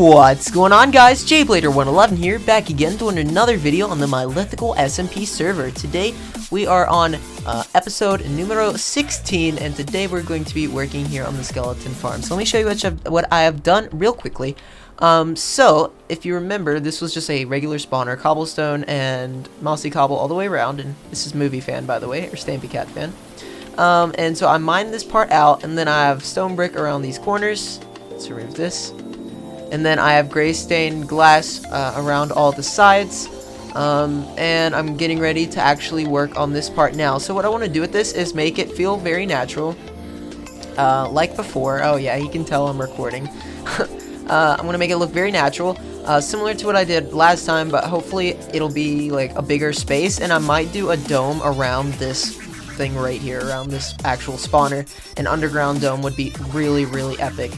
What's going on, guys? jblader 111 here, back again doing another video on the Mylithical SMP server. Today we are on episode numero 16, and today we're going to be working here on the skeleton farm. So let me show you what I have done real quickly. So if you remember, this was just a regular spawner, cobblestone and mossy cobble all the way around, and this is movie fan, by the way, or Stampy Cat fan. And so I mined this part out, and then I have stone brick around these corners. Let's remove this. And then I have gray stained glass around all the sides. And I'm getting ready to actually work on this part now. So what I want to do with this is make it feel very natural. Like before. Oh yeah, you can tell I'm recording. I'm going to make it look very natural. Similar to what I did last time, but hopefully it'll be like a bigger space. And I might do a dome around this thing right here, around this actual spawner. An underground dome would be really, really epic.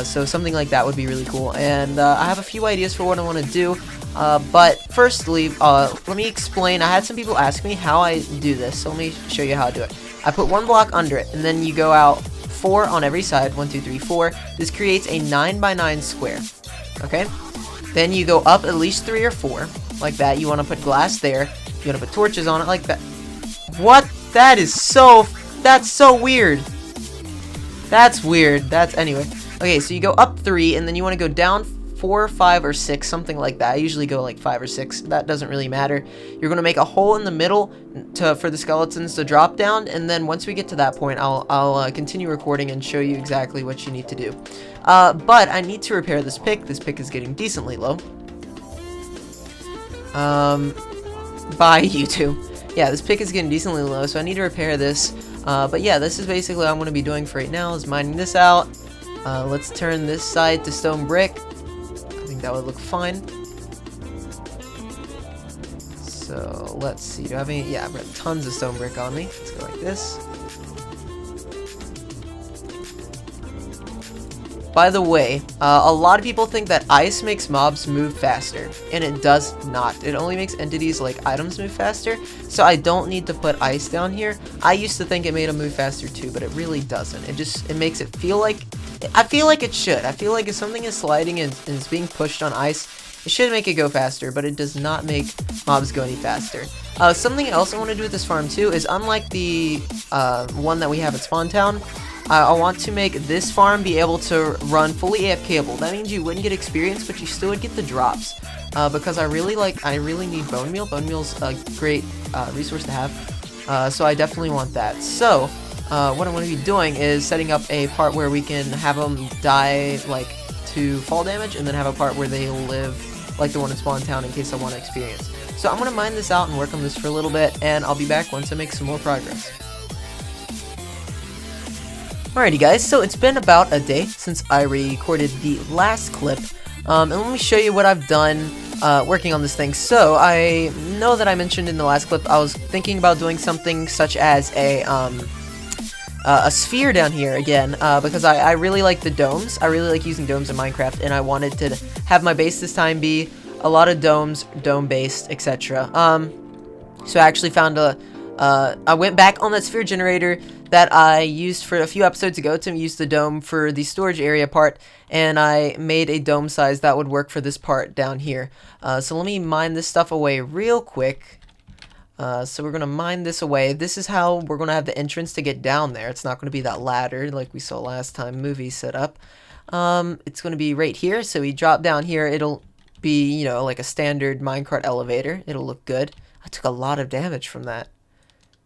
So something like that would be really cool. And I have a few ideas for what I want to do. But firstly, let me explain. I had some people ask me how I do this, so let me show you how I do it. I put one block under it, and then you go out 4 on every side. 1, 2, 3, 4. This creates a 9 by 9 square. Okay? Then you go up at least 3 or 4, like that. You want to put glass there. You want to put torches on it, like that. What? That's so weird. That's weird. Anyway. Okay, so you go up 3, and then you want to go down 4, 5, or 6, something like that. I usually go like 5 or 6. That doesn't really matter. You're going to make a hole in the middle for the skeletons to drop down, and then once we get to that point, I'll continue recording and show you exactly what you need to do. But I need to repair this pick. This pick is getting decently low. Bye, you two. Yeah, this pick is getting decently low, so I need to repair this. But yeah, this is basically what I'm going to be doing for right now, is mining this out. Let's turn this side to stone brick. I think that would look fine. So let's see. Do I have any? Yeah, I've got tons of stone brick on me. Let's go like this. By the way, a lot of people think that ice makes mobs move faster, and it does not. It only makes entities like items move faster, so I don't need to put ice down here. I used to think it made them move faster too, but it really doesn't. It makes it feel like, I feel like it should. I feel like if something is sliding and is being pushed on ice, it should make it go faster, but it does not make mobs go any faster. Something else I want to do with this farm too is, unlike the one that we have at Spawn Town, I want to make this farm be able to run fully AFKable. That means you wouldn't get experience, but you still would get the drops. Because I really need bone meal. Bone meal's a great resource to have. So I definitely want that. So what I'm going to be doing is setting up a part where we can have them die like to fall damage, and then have a part where they live like the one in Spawn Town in case I want to experience. So I'm going to mine this out and work on this for a little bit, and I'll be back once I make some more progress. Alrighty guys, so it's been about a day since I recorded the last clip, and let me show you what I've done working on this thing. So I know that I mentioned in the last clip I was thinking about doing something such as a sphere down here again, because I really like the domes. I really like using domes in Minecraft, and I wanted to have my base this time be a lot of domes, dome-based, etc. So I actually found I went back on that sphere generator that I used for a few episodes ago to use the dome for the storage area part, and I made a dome size that would work for this part down here. So let me mine this stuff away real quick. So we're going to mine this away. This is how we're going to have the entrance to get down there. It's not going to be that ladder like we saw last time movie set up. It's going to be right here. So we drop down here. It'll be, you know, like a standard minecart elevator. It'll look good. I took a lot of damage from that.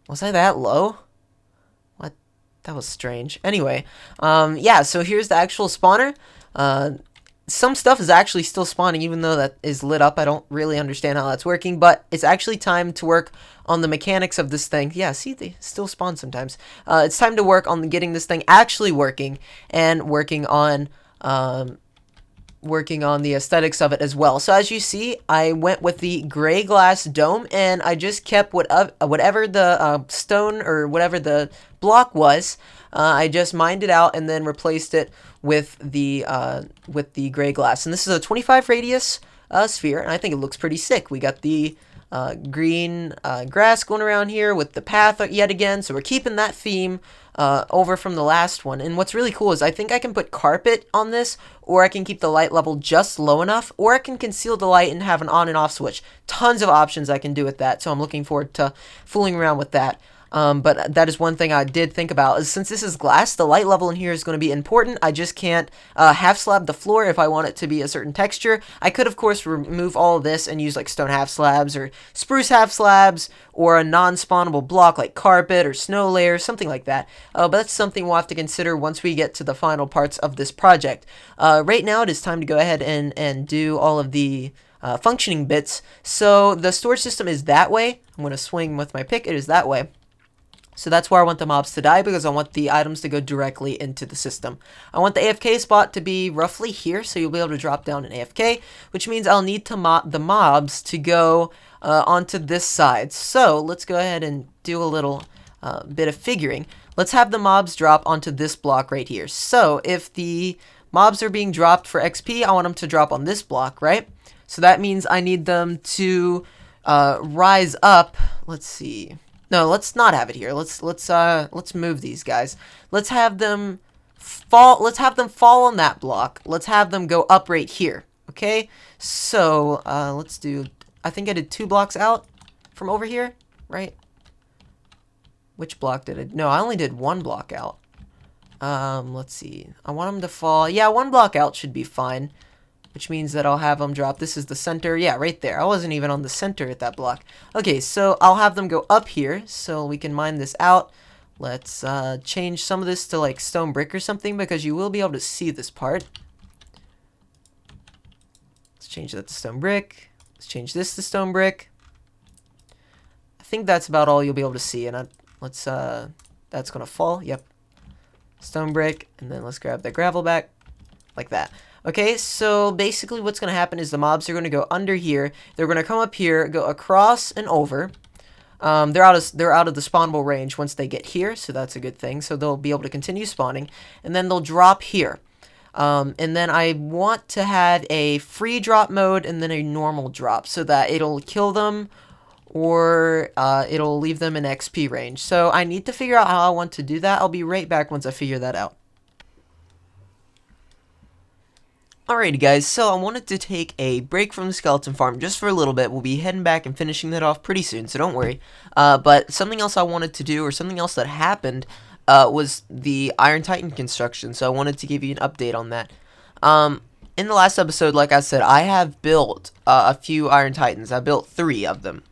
Was I that low? What? That was strange. Anyway, yeah, so here's the actual spawner. Some stuff is actually still spawning, even though that is lit up. I don't really understand how that's working, but it's actually time to work on the mechanics of this thing. Yeah, see, they still spawn sometimes. It's time to work on getting this thing actually working, and working on the aesthetics of it as well. So as you see, I went with the gray glass dome, and I just kept whatever the stone or whatever the block was. I just mined it out and then replaced it with the gray glass. And this is a 25 radius sphere, and I think it looks pretty sick. We got the green grass going around here with the path yet again. So we're keeping that theme over from the last one. And what's really cool is I think I can put carpet on this, or I can keep the light level just low enough, or I can conceal the light and have an on and off switch. Tons of options I can do with that, so I'm looking forward to fooling around with that. But that is one thing I did think about, is since this is glass, the light level in here is going to be important. I just can't half slab the floor if I want it to be a certain texture. I could, of course, remove all of this and use like stone half slabs or spruce half slabs or a non-spawnable block like carpet or snow layer, something like that. But that's something we'll have to consider once we get to the final parts of this project. Right now, it is time to go ahead and do all of the functioning bits. So the storage system is that way. I'm going to swing with my pick. It is that way. So that's where I want the mobs to die, because I want the items to go directly into the system. I want the AFK spot to be roughly here, so you'll be able to drop down an AFK, which means I'll need to the mobs to go onto this side. So let's go ahead and do a little bit of figuring. Let's have the mobs drop onto this block right here. So if the mobs are being dropped for XP, I want them to drop on this block, right? So that means I need them to rise up. Let's see. No, let's not have it here. Let's move these guys. Let's have them fall. Let's have them fall on that block. Let's have them go up right here. Okay. So let's do. I think I did 2 blocks out from over here, right? Which block did I? No, I only did 1 block out. Let's see. I want them to fall. Yeah, 1 block out should be fine. Which means that I'll have them drop. This is the center. Yeah, right there. I wasn't even on the center at that block. Okay, so I'll have them go up here so we can mine this out. Let's change some of this to like stone brick or something, because you will be able to see this part. Let's change that to stone brick. Let's change this to stone brick. I think that's about all you'll be able to see. And that's going to fall. Yep. Stone brick. And then let's grab the gravel back like that. Okay, so basically what's going to happen is the mobs are going to go under here. They're going to come up here, go across and over. They're out of the spawnable range once they get here, so that's a good thing. So they'll be able to continue spawning, and then they'll drop here. And then I want to have a free drop mode and then a normal drop, so that it'll kill them or it'll leave them in XP range. So I need to figure out how I want to do that. I'll be right back once I figure that out. Alrighty guys, so I wanted to take a break from the skeleton farm just for a little bit. We'll be heading back and finishing that off pretty soon, so don't worry. But something else I wanted to do, or something else that happened, was the Iron Titan construction, so I wanted to give you an update on that. In the last episode, like I said, I have built a few Iron Titans. I built 3 of them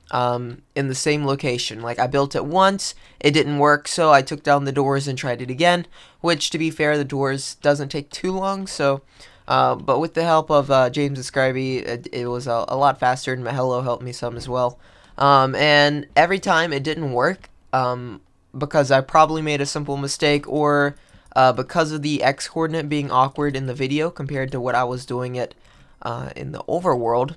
in the same location. Like, I built it once, it didn't work, so I took down the doors and tried it again, which, to be fair, the doors doesn't take too long, so... but with the help of James and Scribey, it was a lot faster, and Mahelo helped me some as well. And every time it didn't work, because I probably made a simple mistake, or because of the X coordinate being awkward in the video compared to what I was doing it in the overworld.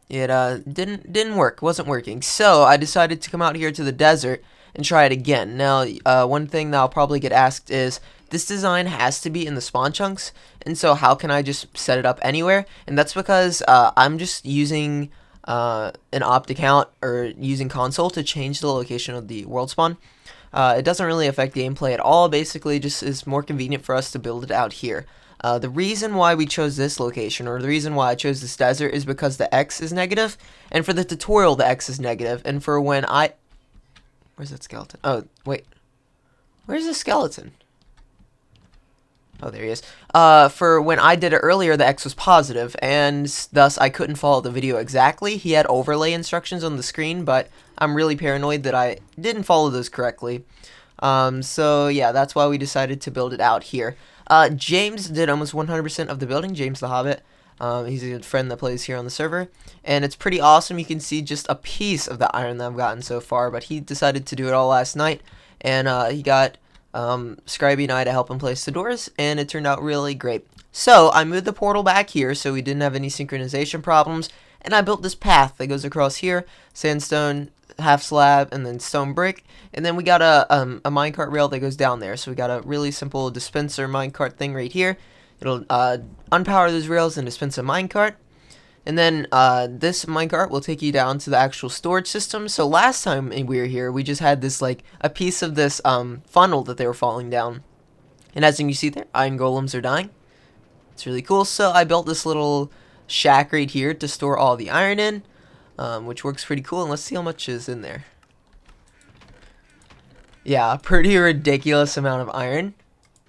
It didn't work, wasn't working. So I decided to come out here to the desert and try it again. Now, one thing that I'll probably get asked is, this design has to be in the spawn chunks, and so how can I just set it up anywhere? And that's because I'm just using an opt account, or using console to change the location of the world spawn. It doesn't really affect gameplay at all, basically just is more convenient for us to build it out here. The reason why we chose this location, or the reason why I chose this desert, is because the X is negative, and for the tutorial the X is negative, and for when I... Where's that skeleton? Oh, wait. Where's the skeleton? Oh, there he is. For when I did it earlier, the X was positive, and thus I couldn't follow the video exactly. He had overlay instructions on the screen, but I'm really paranoid that I didn't follow those correctly. So yeah, that's why we decided to build it out here. James did almost 100% of the building, James the Hobbit. He's a good friend that plays here on the server, and it's pretty awesome. You can see just a piece of the iron that I've gotten so far, but he decided to do it all last night, and he got... Scribey and I to help him place the doors, and it turned out really great. So I moved the portal back here so we didn't have any synchronization problems, and I built this path that goes across here, sandstone, half slab, and then stone brick, and then we got a minecart rail that goes down there. So we got a really simple dispenser minecart thing right here. It'll unpower those rails and dispense a minecart. And then this minecart will take you down to the actual storage system. So last time we were here, we just had this like a piece of this funnel that they were falling down. And as you can see there, iron golems are dying. It's really cool. So I built this little shack right here to store all the iron in, which works pretty cool. And let's see how much is in there. Yeah, pretty ridiculous amount of iron.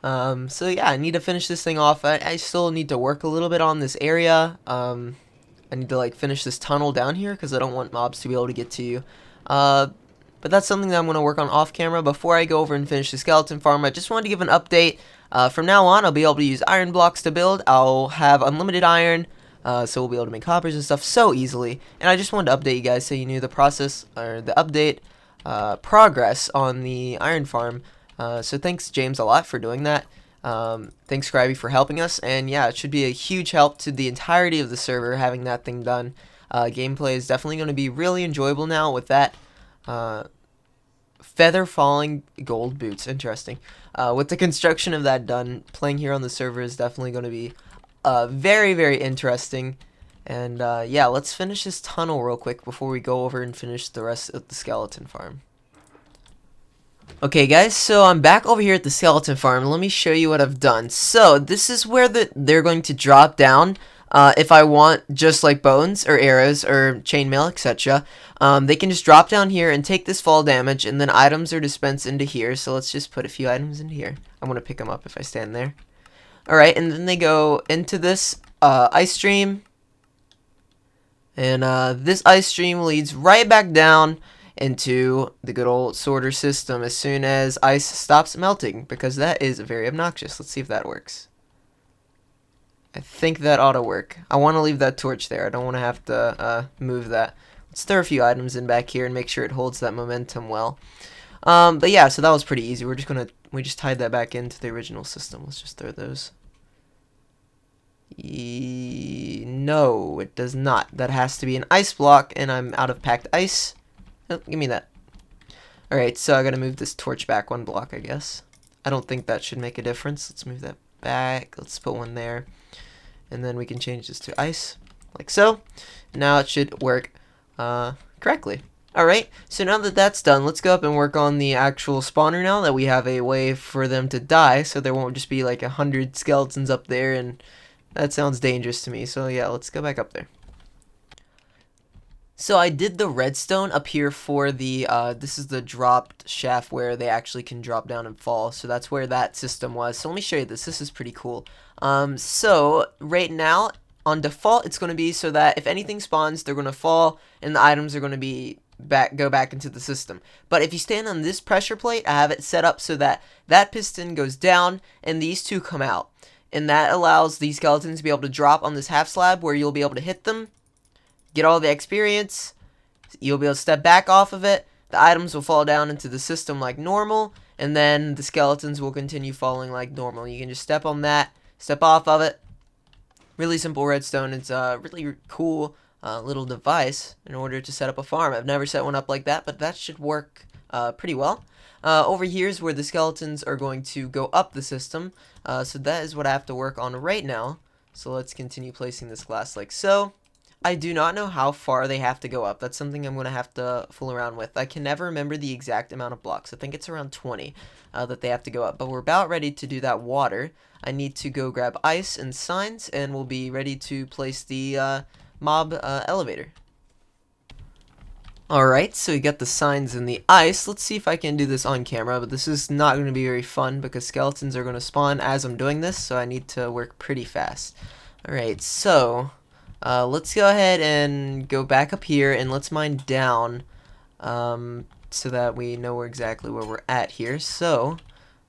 So yeah, I need to finish this thing off. I still need to work a little bit on this area. I need to like finish this tunnel down here because I don't want mobs to be able to get to you. But that's something that I'm going to work on off camera. Before I go over and finish the skeleton farm, I just wanted to give an update. From now on, I'll be able to use iron blocks to build. I'll have unlimited iron, so we'll be able to make hoppers and stuff so easily. And I just wanted to update you guys so you knew the process, or the update progress on the iron farm. So thanks, James, a lot for doing that. Thanks, Scribey, for helping us. And yeah, it should be a huge help to the entirety of the server having that thing done. Gameplay is definitely going to be really enjoyable now with that. Feather falling gold boots, interesting. With the construction of that done, playing here on the server is definitely going to be very, very interesting. And yeah, let's finish this tunnel real quick before we go over and finish the rest of the skeleton farm. Okay guys, so I'm back over here at the skeleton farm. Let me show you what I've done. So this is where they're going to drop down. If I want just like bones or arrows or chainmail, etc. They can just drop down here and take this fall damage, and then items are dispensed into here. So let's just put a few items into here. I'm going to pick them up if I stand there. Alright, and then they go into this ice stream. And this ice stream leads right back down into the good old sorter system as soon as ice stops melting, because that is very obnoxious. Let's see if that works. I think that ought to work. I want to leave that torch there. I don't want to have to move that. Let's throw a few items in back here and make sure it holds that momentum well. But yeah, so that was pretty easy. We just tied that back into the original system. Let's just throw those. No, it does not. That has to be an ice block, and I'm out of packed ice. Oh, give me that. Alright, so I gotta move this torch back one block, I guess. I don't think that should make a difference. Let's move that back. Let's put one there. And then we can change this to ice, like so. Now it should work correctly. Alright, so now that that's done, let's go up and work on the actual spawner now that we have a way for them to die, so there won't just be like 100 skeletons up there, and that sounds dangerous to me. So yeah, let's go back up there. So I did the redstone up here for the, this is the dropped shaft where they actually can drop down and fall. So that's where that system was. So let me show you this. This is pretty cool. So right now, on default, it's going to be so that if anything spawns, they're going to fall and the items are going to be go back into the system. But if you stand on this pressure plate, I have it set up so that that piston goes down and these two come out. And that allows these skeletons to be able to drop on this half slab where you'll be able to hit them, get all the experience, you'll be able to step back off of it, the items will fall down into the system like normal, and then the skeletons will continue falling like normal. You can just step on that, step off of it. Really simple redstone. It's a really cool little device in order to set up a farm. I've never set one up like that, but that should work pretty well. Over here is where the skeletons are going to go up the system, so that is what I have to work on right now. So let's continue placing this glass like so. I do not know how far they have to go up. That's something I'm going to have to fool around with. I can never remember the exact amount of blocks. I think it's around 20 that they have to go up. But we're about ready to do that water. I need to go grab ice and signs, and we'll be ready to place the mob elevator. Alright, so we got the signs and the ice. Let's see if I can do this on camera, but this is not going to be very fun because skeletons are going to spawn as I'm doing this, so I need to work pretty fast. Alright, so let's go ahead and go back up here and let's mine down so that we know exactly where we're at here. So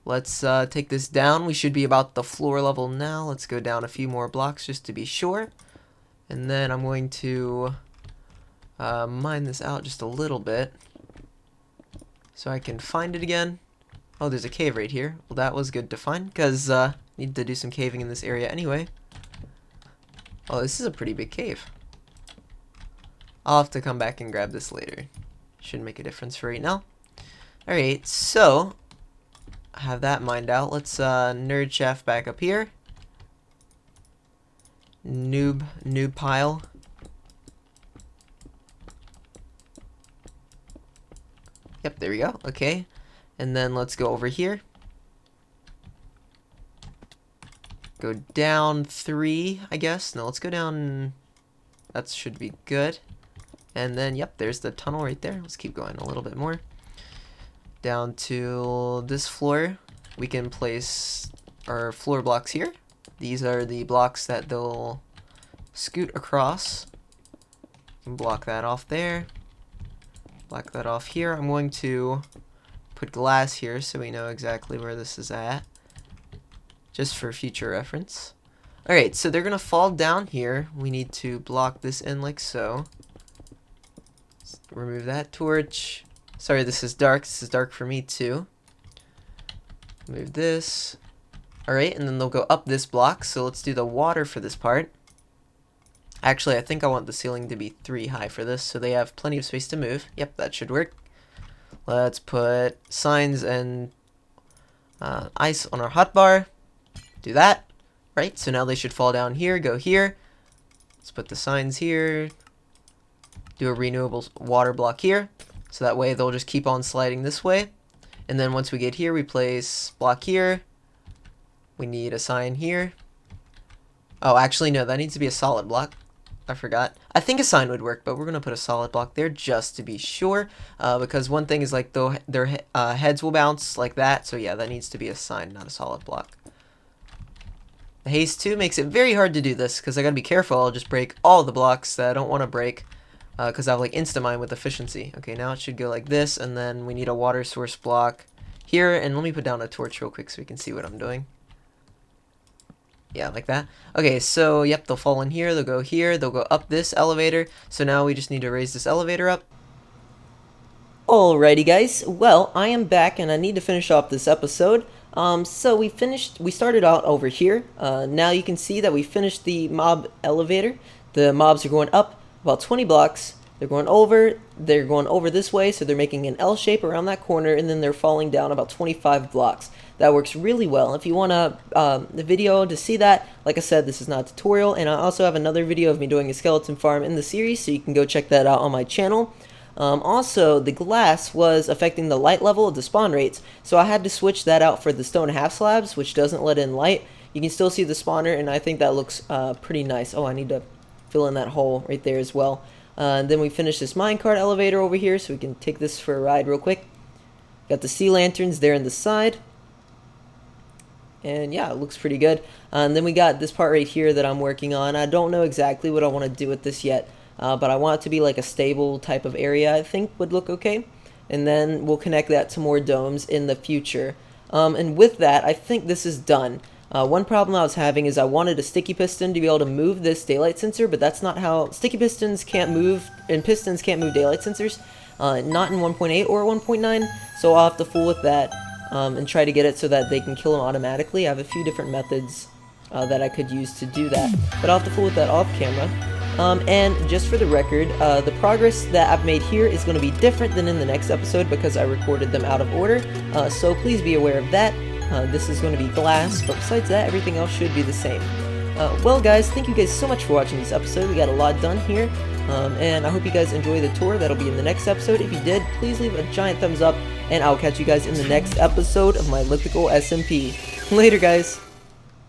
let's take this down. We should be about the floor level now. Let's go down a few more blocks just to be sure. And then I'm going to mine this out just a little bit so I can find it again. Oh, there's a cave right here. Well, that was good to find because I need to do some caving in this area anyway. Oh, this is a pretty big cave. I'll have to come back and grab this later. Shouldn't make a difference for right now. Alright, so I have that mined out. Let's nerd shaft back up here. Noob pile. Yep, there we go. Okay. And then let's go over here. Go down 3, I guess. No, let's go down. That should be good. And then, yep, there's the tunnel right there. Let's keep going a little bit more. Down to this floor. We can place our floor blocks here. These are the blocks that they'll scoot across. You can block that off there. Block that off here. I'm going to put glass here so we know exactly where this is at, just for future reference. Alright, so they're gonna fall down here. We need to block this in like so. Let's remove that torch. Sorry, this is dark. This is dark for me too. Move this. Alright, and then they'll go up this block. So let's do the water for this part. Actually, I think I want the ceiling to be 3 high for this, so they have plenty of space to move. Yep, that should work. Let's put signs and ice on our hotbar. Do that. Right, so now they should fall down here, go here. Let's put the signs here. Do a renewable water block here. So that way they'll just keep on sliding this way. And then once we get here, we place block here. We need a sign here. Oh, actually, no, that needs to be a solid block. I forgot. I think a sign would work, but we're going to put a solid block there just to be sure. Because one thing is like their heads will bounce like that. So yeah, that needs to be a sign, not a solid block. The haste 2 makes it very hard to do this because I got to be careful. I'll just break all the blocks that I don't want to break because I have like insta-mine with efficiency. Okay, now it should go like this, and then we need a water source block here. And let me put down a torch real quick so we can see what I'm doing. Yeah, like that. Okay, so yep, they'll fall in here, they'll go up this elevator. So now we just need to raise this elevator up. Alrighty guys, well, I am back and I need to finish off this episode. So we started out over here. Now you can see that we finished the mob elevator. The mobs are going up about 20 blocks. They're going over this way, so they're making an L shape around that corner, and then they're falling down about 25 blocks. That works really well. If you want the video to see that, like I said, this is not a tutorial, and I also have another video of me doing a skeleton farm in the series, so you can go check that out on my channel. Also, the glass was affecting the light level of the spawn rates, so I had to switch that out for the stone half slabs, which doesn't let in light. You can still see the spawner, and I think that looks pretty nice. Oh, I need to fill in that hole right there as well. And then we finished this minecart elevator over here, so we can take this for a ride real quick. Got the sea lanterns there in the side. And yeah, it looks pretty good. And then we got this part right here that I'm working on. I don't know exactly what I want to do with this yet, but I want it to be like a stable type of area, I think would look okay. And then we'll connect that to more domes in the future. And with that, I think this is done. One problem I was having is I wanted a sticky piston to be able to move this daylight sensor, but that's not how sticky pistons can't move, and pistons can't move daylight sensors, not in 1.8 or 1.9, so I'll have to fool with that and try to get it so that they can kill them automatically. I have a few different methods that I could use to do that, but I'll have to fool with that off camera. And just for the record, the progress that I've made here is going to be different than in the next episode because I recorded them out of order, so please be aware of that. This is going to be glass, but besides that, everything else should be the same. Well guys, thank you guys so much for watching this episode. We got a lot done here, and I hope you guys enjoy the tour. That'll be in the next episode. If you did, please leave a giant thumbs up, and I'll catch you guys in the next episode of Mylithical SMP. Later guys!